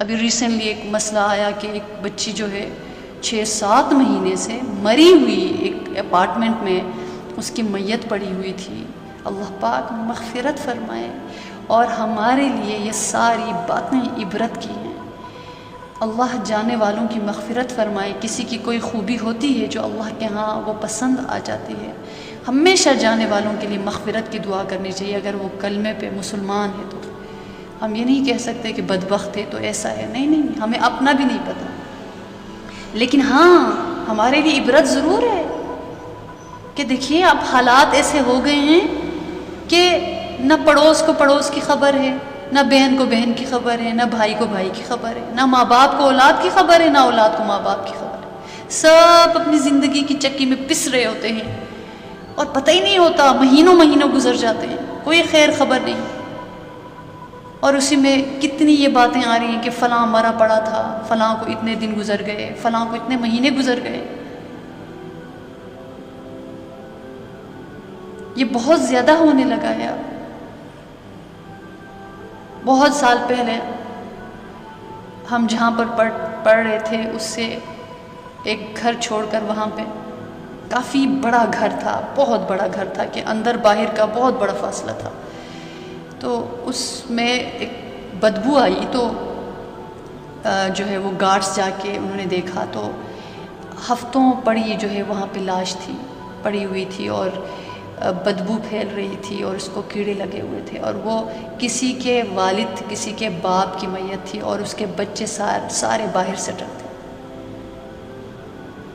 ابھی ریسنٹلی ایک مسئلہ آیا کہ ایک بچی جو ہے 6-7 مہینے سے مری ہوئی ایک اپارٹمنٹ میں اس کی میت پڑی ہوئی تھی. اللہ پاک مغفرت فرمائے اور ہمارے لیے یہ ساری باتیں عبرت کی ہیں. اللہ جانے والوں کی مغفرت فرمائے. کسی کی کوئی خوبی ہوتی ہے جو اللہ کے ہاں وہ پسند آ جاتی ہے. ہمیشہ جانے والوں کے لیے مغفرت کی دعا کرنی چاہیے. اگر وہ کلمے پہ مسلمان ہے تو ہم یہ نہیں کہہ سکتے کہ بدبخت ہے تو ایسا ہے. نہیں، ہمیں اپنا بھی نہیں پتہ. لیکن ہاں ہمارے لیے عبرت ضرور ہے کہ دیکھیے اب حالات ایسے ہو گئے ہیں کہ نہ پڑوس کو پڑوس کی خبر ہے، نہ بہن کو بہن کی خبر ہے، نہ بھائی کو بھائی کی خبر ہے، نہ ماں باپ کو اولاد کی خبر ہے، نہ اولاد کو ماں باپ کی خبر ہے. سب اپنی زندگی کی چکی میں پس رہے ہوتے ہیں اور پتہ ہی نہیں ہوتا. مہینوں گزر جاتے ہیں، کوئی خیر خبر نہیں. اور اسی میں کتنی یہ باتیں آ رہی ہیں کہ فلاں مرا پڑا تھا، فلاں کو اتنے دن گزر گئے، فلاں کو اتنے مہینے گزر گئے. یہ بہت زیادہ ہونے لگا ہے. اب بہت سال پہلے ہم جہاں پر پڑھ رہے تھے اس سے ایک گھر چھوڑ کر وہاں پہ کافی بڑا گھر تھا، بہت بڑا گھر تھا کہ اندر باہر کا بہت بڑا فاصلہ تھا. تو اس میں ایک بدبو آئی تو جو ہے وہ گارڈز جا کے انہوں نے دیکھا تو ہفتوں پڑی جو ہے وہاں پہ لاش تھی، پڑی ہوئی تھی اور بدبو پھیل رہی تھی اور اس کو کیڑے لگے ہوئے تھے. اور وہ کسی کے والد، کسی کے باپ کی میت تھی اور اس کے بچے سارے باہر سٹل تھے.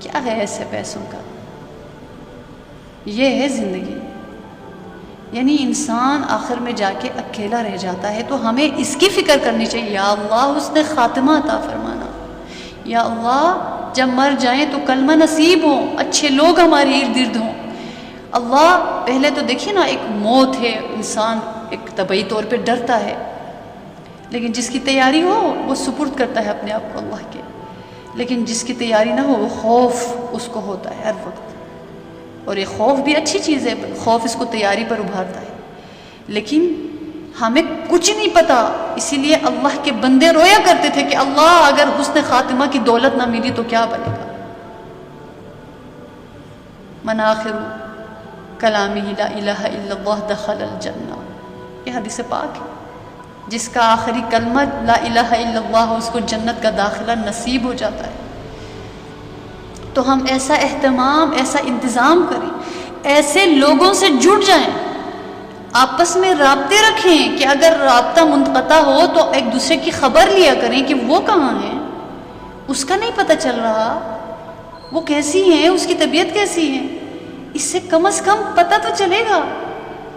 کیا ہے ایسے پیسوں کا؟ یہ ہے زندگی. یعنی انسان آخر میں جا کے اکیلا رہ جاتا ہے. تو ہمیں اس کی فکر کرنی چاہیے، یا اللہ حسن خاتمہ عطا فرمانا. یا اللہ جب مر جائیں تو کلمہ نصیب ہوں، اچھے لوگ ہمارے ارد گرد ہوں. اللہ پہلے تو دیکھیے نا، ایک موت ہے، انسان ایک طبعی طور پہ ڈرتا ہے، لیکن جس کی تیاری ہو وہ سپرد کرتا ہے اپنے آپ کو اللہ کے. لیکن جس کی تیاری نہ ہو وہ خوف اس کو ہوتا ہے ہر وقت. اور یہ خوف بھی اچھی چیز ہے، خوف اس کو تیاری پر ابھارتا ہے. لیکن ہمیں کچھ نہیں پتا، اسی لیے اللہ کے بندے رویا کرتے تھے کہ اللہ اگر حسن خاتمہ کی دولت نہ ملی تو کیا بنے گا. من آخر کلامہ لا الہ الا اللہ دخل الجنہ، یہ حدیث پاک ہے. جس کا آخری کلمہ لا الہ الا اللہ اس کو جنت کا داخلہ نصیب ہو جاتا ہے. تو ہم ایسا اہتمام، ایسا انتظام کریں، ایسے لوگوں سے جڑ جائیں، آپس میں رابطے رکھیں کہ اگر رابطہ منقطع ہو تو ایک دوسرے کی خبر لیا کریں کہ وہ کہاں ہیں. اس کا نہیں پتہ چل رہا وہ کیسی ہیں، اس کی طبیعت کیسی ہے، اس سے کم از کم پتہ تو چلے گا.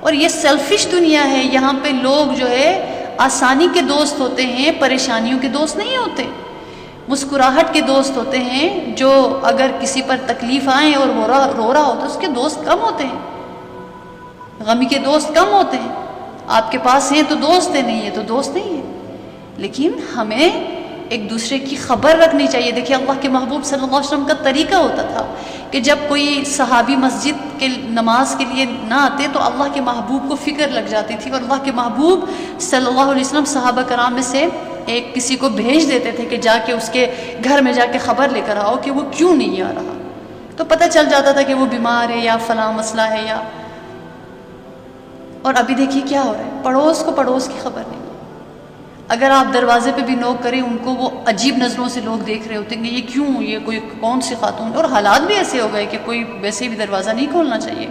اور یہ سیلفش دنیا ہے، یہاں پہ لوگ جو ہے آسانی کے دوست ہوتے ہیں، پریشانیوں کے دوست نہیں ہوتے. مسکراہٹ کے دوست ہوتے ہیں، جو اگر کسی پر تکلیف آئیں اور رو رہا ہو تو اس کے دوست کم ہوتے ہیں، غمی کے دوست کم ہوتے ہیں. آپ کے پاس ہیں تو دوست ہیں، نہیں ہے تو دوست نہیں ہے. لیکن ہمیں ایک دوسرے کی خبر رکھنی چاہیے. دیکھیے اللہ کے محبوب صلی اللہ علیہ وسلم کا طریقہ ہوتا تھا کہ جب کوئی صحابی مسجد کے نماز کے لیے نہ آتے تو اللہ کے محبوب کو فکر لگ جاتی تھی، اور اللہ کے محبوب صلی اللہ علیہ وسلم صحابہ کرام میں سے ایک کسی کو بھیج دیتے تھے کہ جا کے اس کے گھر میں جا کے خبر لے کر آؤ کہ وہ کیوں نہیں آ رہا. تو پتہ چل جاتا تھا کہ وہ بیمار ہے یا فلاں مسئلہ ہے یا. اور ابھی دیکھیے کیا ہو رہا ہے، پڑوس کو پڑوس کی خبر نہیں. اگر آپ دروازے پہ بھی نوک کریں ان کو وہ عجیب نظروں سے لوگ دیکھ رہے ہوتے ہیں کہ یہ کیوں، یہ کوئی کون سی خاتون. اور حالات بھی ایسے ہو گئے کہ کوئی ویسے بھی دروازہ نہیں کھولنا چاہیے.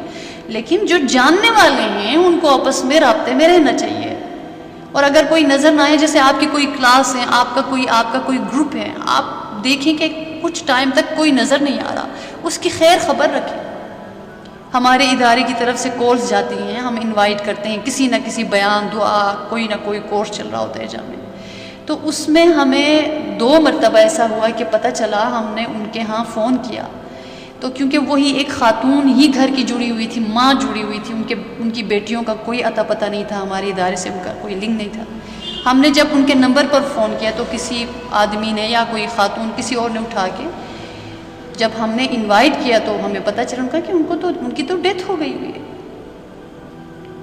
لیکن جو جاننے والے ہیں ان کو آپس میں رابطے میں رہنا چاہیے. اور اگر کوئی نظر نہ آئے، جیسے آپ کی کوئی کلاس ہے، آپ کا کوئی گروپ ہے، آپ دیکھیں کہ کچھ ٹائم تک کوئی نظر نہیں آ رہا، اس کی خیر خبر رکھیں. ہمارے ادارے کی طرف سے کورس جاتی ہیں، ہم انوائٹ کرتے ہیں، کسی نہ کسی بیان، دعا، کوئی نہ کوئی کورس چل رہا ہوتا ہے جامع. تو اس میں ہمیں 2 مرتبہ ایسا ہوا کہ پتہ چلا، ہم نے ان کے ہاں فون کیا تو کیونکہ وہی ایک خاتون ہی گھر کی جڑی ہوئی تھی، ماں جڑی ہوئی تھی، ان کی بیٹیوں کا کوئی اتا پتہ نہیں تھا، ہمارے ادارے سے ان کا کوئی لنک نہیں تھا. ہم نے جب ان کے نمبر پر فون کیا تو کسی آدمی نے یا کوئی خاتون کسی اور نے اٹھا کے، جب ہم نے انوائٹ کیا تو ہمیں پتہ چلا ان کا کہ ان کی تو ڈیتھ ہو گئی ہوئی ہے.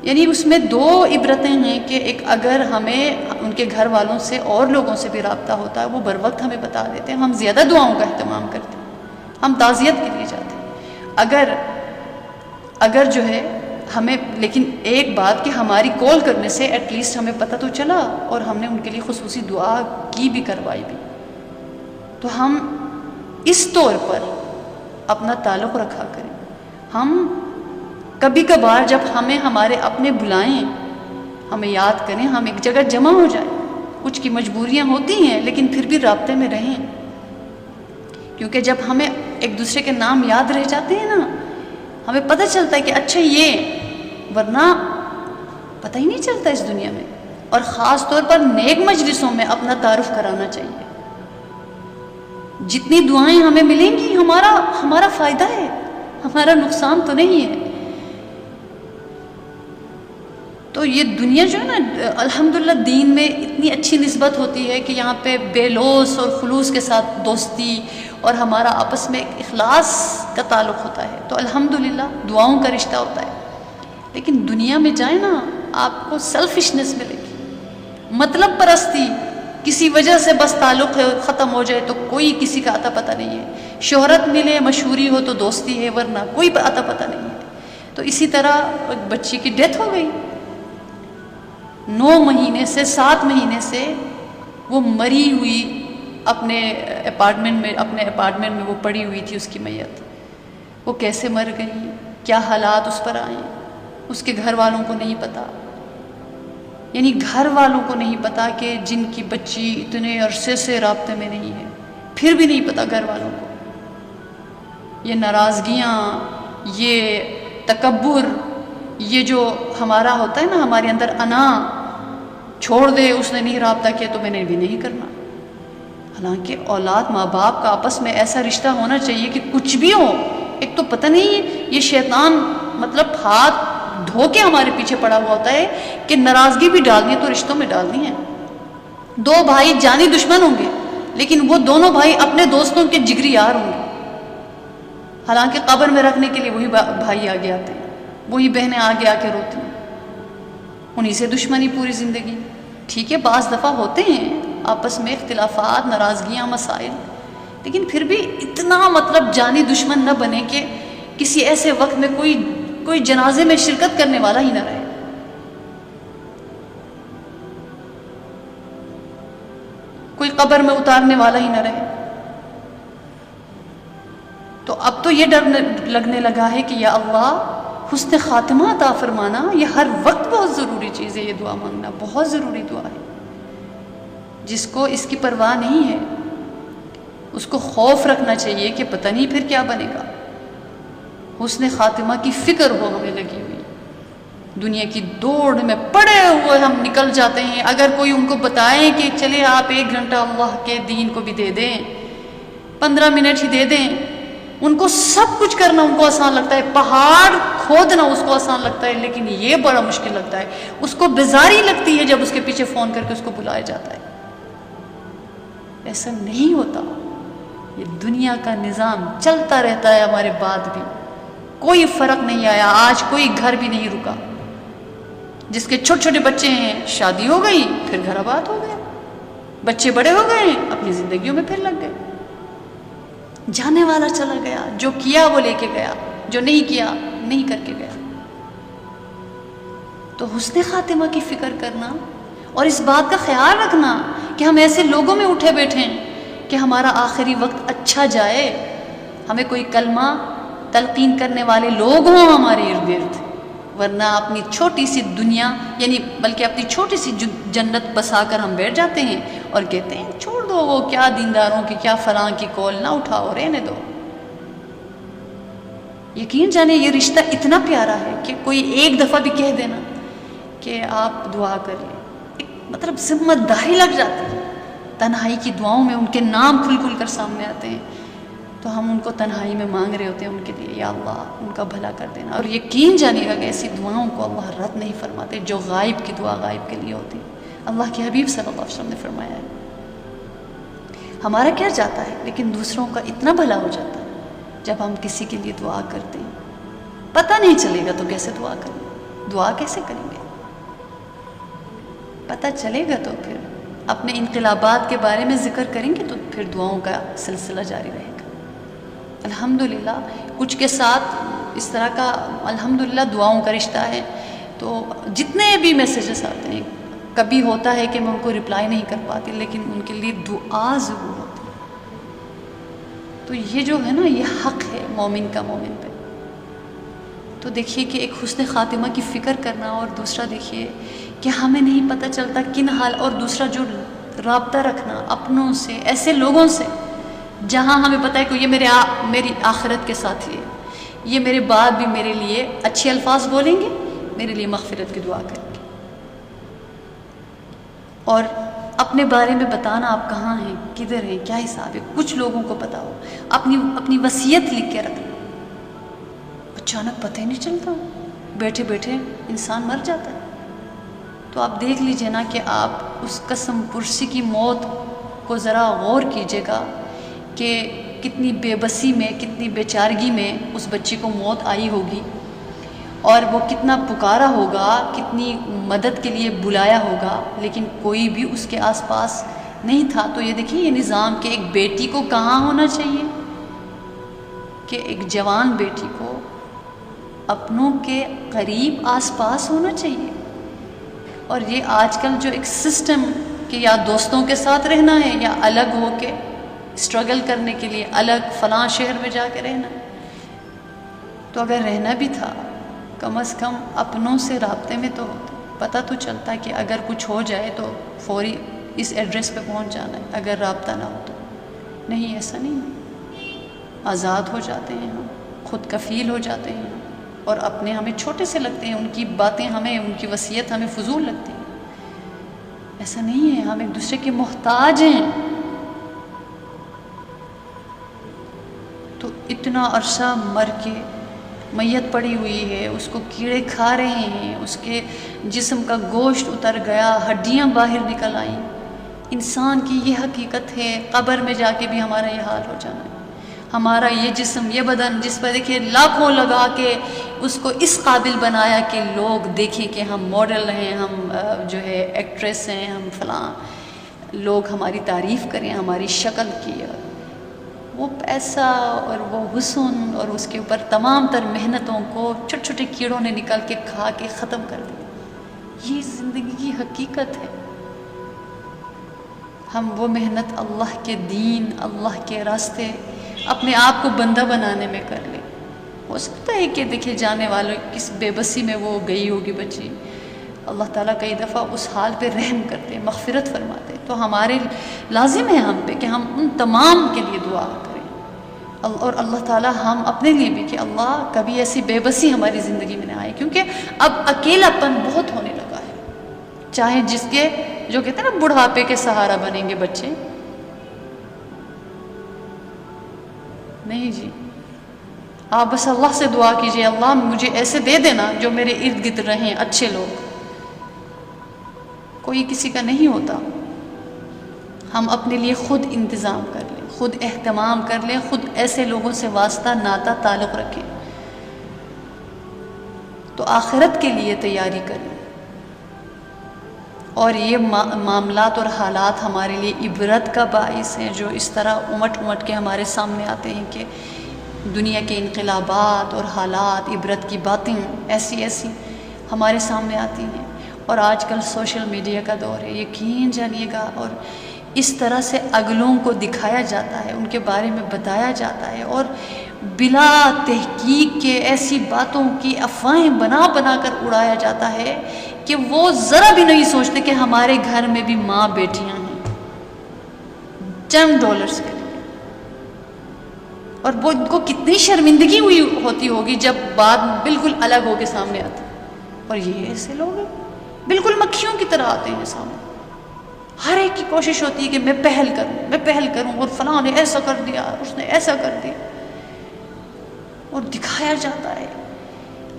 یعنی اس میں دو عبرتیں ہیں کہ ایک اگر ہمیں ان کے گھر والوں سے اور لوگوں سے بھی رابطہ ہوتا ہے وہ بر وقت ہمیں بتا دیتے ہیں، ہم زیادہ دعاؤں کا اہتمام کرتے ہیں، ہم تعزیت کے لیے جاتے ہیں۔ اگر جو ہے ہمیں، لیکن ایک بات کہ ہماری کال کرنے سے ایٹ لیسٹ ہمیں پتہ تو چلا اور ہم نے ان کے لیے خصوصی دعا کی بھی، کروائی بھی، تو ہم اس طور پر اپنا تعلق رکھا کریں۔ ہم کبھی کبھار جب ہمیں ہمارے اپنے بلائیں، ہمیں یاد کریں، ہم ایک جگہ جمع ہو جائیں، کچھ کی مجبوریاں ہوتی ہیں لیکن پھر بھی رابطے میں رہیں، کیونکہ جب ہمیں ایک دوسرے کے نام یاد رہ جاتے ہیں نا، ہمیں پتہ چلتا ہے کہ اچھا یہ، ورنہ پتہ ہی نہیں چلتا اس دنیا میں۔ اور خاص طور پر نیک مجلسوں میں اپنا تعارف کرانا چاہیے۔ جتنی دعائیں ہمیں ملیں گی ہمارا فائدہ ہے، ہمارا نقصان تو نہیں ہے۔ تو یہ دنیا جو ہے نا، الحمدللہ دین میں اتنی اچھی نسبت ہوتی ہے کہ یہاں پہ بے لوث اور خلوص کے ساتھ دوستی اور ہمارا آپس میں ایک اخلاص کا تعلق ہوتا ہے، تو الحمدللہ دعاؤں کا رشتہ ہوتا ہے۔ لیکن دنیا میں جائیں نا، آپ کو سیلفشنس ملے گی، مطلب پرستی، کسی وجہ سے بس تعلق ہے ختم ہو جائے تو کوئی کسی کا عطا پتہ نہیں ہے، شہرت ملے، مشہوری ہو تو دوستی ہے، ورنہ کوئی عطا پتہ نہیں ہے۔ تو اسی طرح ایک بچی کی ڈیتھ ہو گئی، 9 مہینے سے 7 مہینے سے وہ مری ہوئی اپنے اپارٹمنٹ میں وہ پڑی ہوئی تھی، اس کی میت۔ وہ کیسے مر گئی، کیا حالات اس پر آئیں، اس کے گھر والوں کو نہیں پتا، یعنی گھر والوں کو نہیں پتا کہ جن کی بچی اتنے عرصے سے رابطے میں نہیں ہے، پھر بھی نہیں پتا گھر والوں کو۔ یہ ناراضگیاں، یہ تکبر، یہ جو ہمارا ہوتا ہے نا، ہمارے اندر انا، چھوڑ دے، اس نے نہیں رابطہ کیا تو میں نے بھی نہیں کرنا۔ حالانکہ اولاد ماں باپ کا آپس میں ایسا رشتہ ہونا چاہیے کہ کچھ بھی ہو، ایک تو پتہ نہیں یہ شیطان مطلب ہاتھ دھو کے ہمارے پیچھے پڑا ہوا ہوتا ہے کہ ناراضگی بھی ڈالنی ہے تو رشتوں میں ڈالنی ہے۔ 2 بھائی جانی دشمن ہوں گے لیکن وہ دونوں بھائی اپنے دوستوں کے جگری یار ہوں گے، حالانکہ قبر میں رکھنے کے لیے وہی بھائی آگے آتے ہیں، وہی بہنیں آگے آ کے روتی ہیں، انہی سے دشمنی پوری زندگی۔ ٹھیک ہے، بعض دفعہ ہوتے ہیں آپس میں اختلافات، ناراضگیاں، مسائل، لیکن پھر بھی اتنا مطلب جانی دشمن نہ بنے کہ کسی ایسے وقت میں کوئی جنازے میں شرکت کرنے والا ہی نہ رہے، کوئی قبر میں اتارنے والا ہی نہ رہے۔ تو اب تو یہ ڈر لگنے لگا ہے کہ یا اللہ حسن خاتمہ عطا فرمانا، یہ ہر وقت بہت ضروری چیز ہے، یہ دعا مانگنا بہت ضروری دعا ہے۔ جس کو اس کی پرواہ نہیں ہے اس کو خوف رکھنا چاہیے کہ پتہ نہیں پھر کیا بنے گا۔ حسن خاتمہ کی فکر ہو ہمیں لگی ہوئی، دنیا کی دوڑ میں پڑے ہوئے ہم نکل جاتے ہیں۔ اگر کوئی ان کو بتائیں کہ چلے آپ 1 گھنٹہ اللہ کے دین کو بھی دے دیں، 15 منٹ ہی دے دیں، ان کو سب کچھ کرنا ان کو آسان لگتا ہے، پہاڑ کھودنا اس کو آسان لگتا ہے، لیکن یہ بڑا مشکل لگتا ہے، اس کو بیزاری لگتی ہے جب اس کے پیچھے فون کر کے اس کو بلایا جاتا ہے۔ ایسا نہیں ہوتا، یہ دنیا کا نظام چلتا رہتا ہے ہمارے بعد بھی، کوئی فرق نہیں آیا، آج کوئی گھر بھی نہیں رکا۔ جس کے چھوٹے چھوٹے بچے ہیں، شادی ہو گئی پھر گھر آباد ہو گیا، بچے بڑے ہو گئے اپنی زندگیوں میں پھر لگ گئے، جانے والا چلا گیا، جو کیا وہ لے کے گیا، جو نہیں کیا نہیں کر کے گیا۔ تو حسن خاتمہ کی فکر کرنا اور اس بات کا خیال رکھنا کہ ہم ایسے لوگوں میں اٹھے بیٹھے ہیں کہ ہمارا آخری وقت اچھا جائے، ہمیں کوئی کلمہ تلقین کرنے والے لوگ ہوں ہمارے ارد گرد، ورنہ اپنی چھوٹی سی دنیا، یعنی بلکہ اپنی چھوٹی سی جنت بسا کر ہم بیٹھ جاتے ہیں اور کہتے ہیں چھوڑ دو، وہ کیا دینداروں کی، کیا فلاں کی کال نہ اٹھاؤ، رہنے دو۔ یقین جانے یہ رشتہ اتنا پیارا ہے کہ کوئی ایک دفعہ بھی کہہ دینا کہ آپ دعا کریے، ایک مطلب ذمہ داری لگ جاتی ہے۔ تنہائی کی دعاؤں میں ان کے نام کھل کھل کر سامنے آتے ہیں تو ہم ان کو تنہائی میں مانگ رہے ہوتے ہیں ان کے لیے، یا اللہ ان کا بھلا کر دینا۔ اور یقین جانیے گا کہ ایسی دعاؤں کو اللہ رد نہیں فرماتے جو غائب کی دعا غائب کے لیے ہوتی ہے۔ اللہ کے حبیب صلی اللہ علیہ وسلم نے فرمایا ہے ہمارا کیا جاتا ہے لیکن دوسروں کا اتنا بھلا ہو جاتا ہے جب ہم کسی کے لیے دعا کرتے ہیں۔ پتہ نہیں چلے گا تو کیسے دعا کریں، دعا کیسے کریں گے؟ پتہ چلے گا تو پھر اپنے انقلابات کے بارے میں ذکر کریں گے تو پھر دعاؤں کا سلسلہ جاری رہے گا۔ الحمدللہ کچھ کے ساتھ اس طرح کا الحمدللہ دعاؤں کا رشتہ ہے، تو جتنے بھی میسیجز آتے ہیں کبھی ہوتا ہے کہ میں ان کو رپلائی نہیں کر پاتی، لیکن ان کے لیے دعا ضرور ہوتی ہے۔ تو یہ جو ہے نا، یہ حق ہے مومن کا مومن پہ۔ تو دیکھیے کہ ایک حسن خاتمہ کی فکر کرنا، اور دوسرا دیکھیے کہ ہمیں نہیں پتہ چلتا کن حال، اور دوسرا جو رابطہ رکھنا اپنوں سے، ایسے لوگوں سے جہاں ہمیں پتہ ہے کہ یہ میری آخرت کے ساتھی ہے، یہ میرے بعد بھی میرے لیے اچھے الفاظ بولیں گے، میرے لیے مغفرت کی دعا کریں گے۔ اور اپنے بارے میں بتانا، آپ کہاں ہیں، کدھر ہیں، کیا حساب ہے، کچھ لوگوں کو پتہ ہو، اپنی وصیت لکھ کے رکھنا۔ اچانک پتہ ہی نہیں چلتا، بیٹھے بیٹھے انسان مر جاتا ہے۔ تو آپ دیکھ لیجئے نا کہ آپ اس قسم پرسی کی موت کو ذرا غور کیجئے گا کہ کتنی بے بسی میں، کتنی بے چارگی میں اس بچی کو موت آئی ہوگی، اور وہ کتنا پکارا ہوگا، کتنی مدد کے لیے بلایا ہوگا، لیکن کوئی بھی اس کے آس پاس نہیں تھا۔ تو یہ دیکھیے یہ نظام کہ ایک بیٹی کو کہاں ہونا چاہیے، کہ ایک جوان بیٹی کو اپنوں کے قریب آس پاس ہونا چاہیے۔ اور یہ آج کل جو ایک سسٹم کہ یا دوستوں کے ساتھ رہنا ہے یا الگ ہو کے اسٹرگل کرنے کے لیے الگ فلاں شہر میں جا کے رہنا ہے، تو اگر رہنا بھی تھا کم از کم اپنوں سے رابطے میں تو ہوتا، پتہ تو چلتا کہ اگر کچھ ہو جائے تو فوری اس ایڈریس پہ پہنچ جانا ہے، اگر رابطہ نہ ہو تو نہیں، ایسا نہیں۔ آزاد ہو جاتے ہیں ہم، خود کفیل ہو جاتے ہیں، اور اپنے ہمیں چھوٹے سے لگتے ہیں، ان کی باتیں ہمیں، ان کی وصیت ہمیں فضول لگتی ہیں۔ ایسا نہیں ہے، ہم ایک دوسرے کے محتاج ہیں۔ تو اتنا عرصہ مر کے میت پڑی ہوئی ہے، اس کو کیڑے کھا رہے ہیں، اس کے جسم کا گوشت اتر گیا، ہڈیاں باہر نکل آئیں۔ انسان کی یہ حقیقت ہے، قبر میں جا کے بھی ہمارا یہ حال ہو جانا ہے۔ ہمارا یہ جسم، یہ بدن جس پر دیکھیے لاکھوں لگا کے اس کو اس قابل بنایا کہ لوگ دیکھیں کہ ہم ماڈل ہیں، ہم جو ہے ایکٹریس ہیں، ہم فلاں، لوگ ہماری تعریف کریں ہماری شکل کی، وہ پیسہ اور وہ حسن اور اس کے اوپر تمام تر محنتوں کو چھوٹے چھوٹے کیڑوں نے نکل کے کھا کے ختم کر دیا۔ یہ زندگی کی حقیقت ہے۔ ہم وہ محنت اللہ کے دین، اللہ کے راستے، اپنے آپ کو بندہ بنانے میں کر لیں۔ ہو سکتا ہے کہ دیکھے جانے والوں کس بے بسی میں وہ گئی ہوگی بچی، اللہ تعالیٰ کئی دفعہ اس حال پہ رحم کرتے، مغفرت فرماتے، تو ہمارے لازم ہے ہم پہ کہ ہم ان تمام کے لیے دعا کریں، اور اللہ تعالیٰ ہم اپنے لیے بھی کہ اللہ کبھی ایسی بے بسی ہماری زندگی میں نہ آئے، کیونکہ اب اکیلا پن بہت ہونے لگا ہے۔ چاہے جس کے جو کہتے ہیں نا بڑھاپے کے سہارا بنیں گے بچے، نہیں جی، آپ بس اللہ سے دعا کیجئے، اللہ مجھے ایسے دے دینا جو میرے ارد گرد رہیں اچھے لوگ۔ کوئی کسی کا نہیں ہوتا، ہم اپنے لیے خود انتظام کر لیں، خود اہتمام کر لیں، خود ایسے لوگوں سے واسطہ ناتا تعلق رکھیں، تو آخرت کے لیے تیاری کریں۔ اور یہ معاملات اور حالات ہمارے لیے عبرت کا باعث ہیں، جو اس طرح امٹ امٹ کے ہمارے سامنے آتے ہیں کہ دنیا کے انقلابات اور حالات، عبرت کی باتیں ایسی ایسی ہمارے سامنے آتی ہیں۔ اور آج کل سوشل میڈیا کا دور ہے، یقین جانیے گا، اور اس طرح سے اگلوں کو دکھایا جاتا ہے، ان کے بارے میں بتایا جاتا ہے، اور بلا تحقیق کے ایسی باتوں کی افواہیں بنا بنا کر اڑایا جاتا ہے کہ وہ ذرا بھی نہیں سوچتے کہ ہمارے گھر میں بھی ماں بیٹیاں ہیں چند ڈالرز کے لیے، اور وہ ان کو کتنی شرمندگی ہوئی ہوتی ہوگی جب بات بالکل الگ ہو کے سامنے آتی۔ اور یہ ایسے لوگ ہیں بالکل مکھیوں کی طرح آتے ہیں سامنے، ہر ایک کی کوشش ہوتی ہے کہ میں پہل کروں، میں پہل کروں، اور فلاں نے ایسا کر دیا، اس نے ایسا کر دیا، اور دکھایا جاتا ہے۔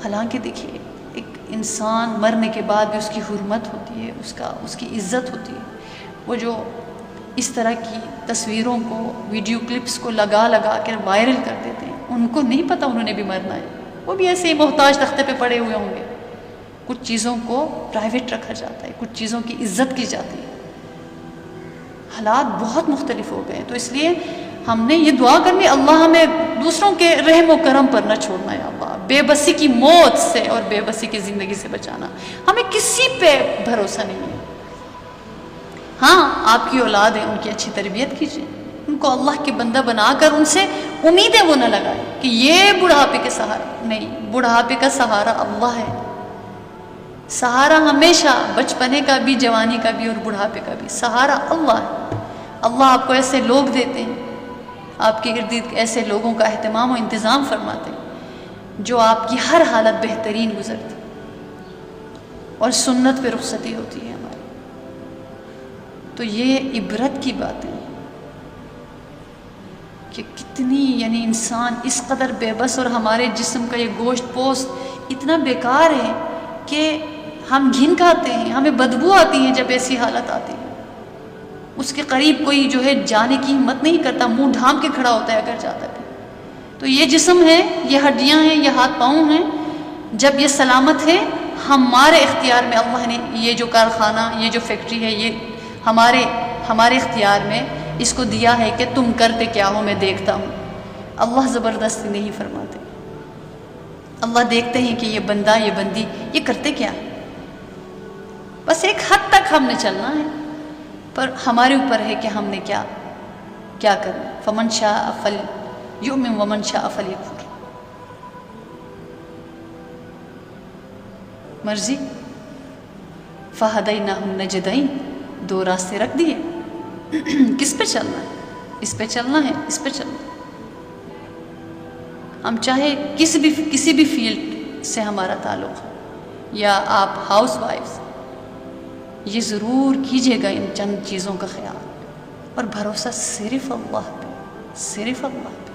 حالانکہ دیکھیے ایک انسان مرنے کے بعد بھی اس کی حرمت ہوتی ہے، اس کی عزت ہوتی ہے۔ وہ جو اس طرح کی تصویروں کو، ویڈیو کلپس کو لگا لگا کر وائرل کر دیتے ہیں، ان کو نہیں پتہ انہوں نے بھی مرنا ہے، وہ بھی ایسے ہی محتاج تختے پہ پڑے ہوئے ہوں گے، کچھ چیزوں کو پرائیویٹ رکھا جاتا ہے، کچھ چیزوں کی عزت کی جاتی ہے، حالات بہت مختلف ہو گئے. تو اس لیے ہم نے یہ دعا کرنی، اللہ ہمیں دوسروں کے رحم و کرم پر نہ چھوڑنا ہے اللہ، بے بسی کی موت سے اور بے بسی کی زندگی سے بچانا. ہمیں کسی پہ بھروسہ نہیں ہے. ہاں آپ کی اولاد ہے، ان کی اچھی تربیت کیجیے، ان کو اللہ کے بندہ بنا کر ان سے امیدیں وہ نہ لگائیں کہ یہ بڑھاپے کے سہارا. نہیں، بڑھاپے کا سہارا اللہ ہے. سہارا ہمیشہ بچپنے کا بھی، جوانی کا بھی اور بڑھاپے کا بھی سہارا اللہ ہے. اللہ آپ کو ایسے لوگ دیتے ہیں، آپ کے ارد گرد ایسے لوگوں کا اہتمام و انتظام فرماتے ہیں جو آپ کی ہر حالت بہترین گزرتی اور سنت پہ رخصتی ہوتی ہے ہماری. تو یہ عبرت کی باتیں کہ کتنی یعنی انسان اس قدر بے بس، اور ہمارے جسم کا یہ گوشت پوست اتنا بیکار ہے کہ ہم گھن کھاتے ہیں، ہمیں بدبو آتی ہے جب ایسی حالت آتی ہے. اس کے قریب کوئی جو ہے جانے کی ہمت نہیں کرتا، منہ ڈھانپ کے کھڑا ہوتا ہے اگر جاتا ہے. تو یہ جسم ہے، یہ ہڈیاں ہیں، یہ ہاتھ پاؤں ہیں، جب یہ سلامت ہے ہمارے اختیار میں اللہ نے یہ جو کارخانہ، یہ جو فیکٹری ہے، یہ ہمارے اختیار میں اس کو دیا ہے کہ تم کرتے کیا ہو میں دیکھتا ہوں. اللہ زبردستی نہیں فرماتے. اللہ دیکھتے ہیں کہ یہ بندہ، یہ بندی یہ کرتے کیا. بس ایک حد تک ہم نے چلنا ہے، پر ہمارے اوپر ہے کہ ہم نے کیا کرنا. فمن شاء فلیؤمن ومن شاء فلیکفر. مرضی. فہدیناہ النجدین، دو راستے رکھ دیے. کس پہ چلنا ہے؟ اس پہ چلنا ہے، اس پہ چلنا ہے. ہم چاہے کسی بھی فیلڈ سے ہمارا تعلق ہے، یا آپ ہاؤس وائفز، یہ ضرور کیجیے گا ان چند چیزوں کا خیال، اور بھروسہ صرف اللہ پہ، صرف اللہ پہ.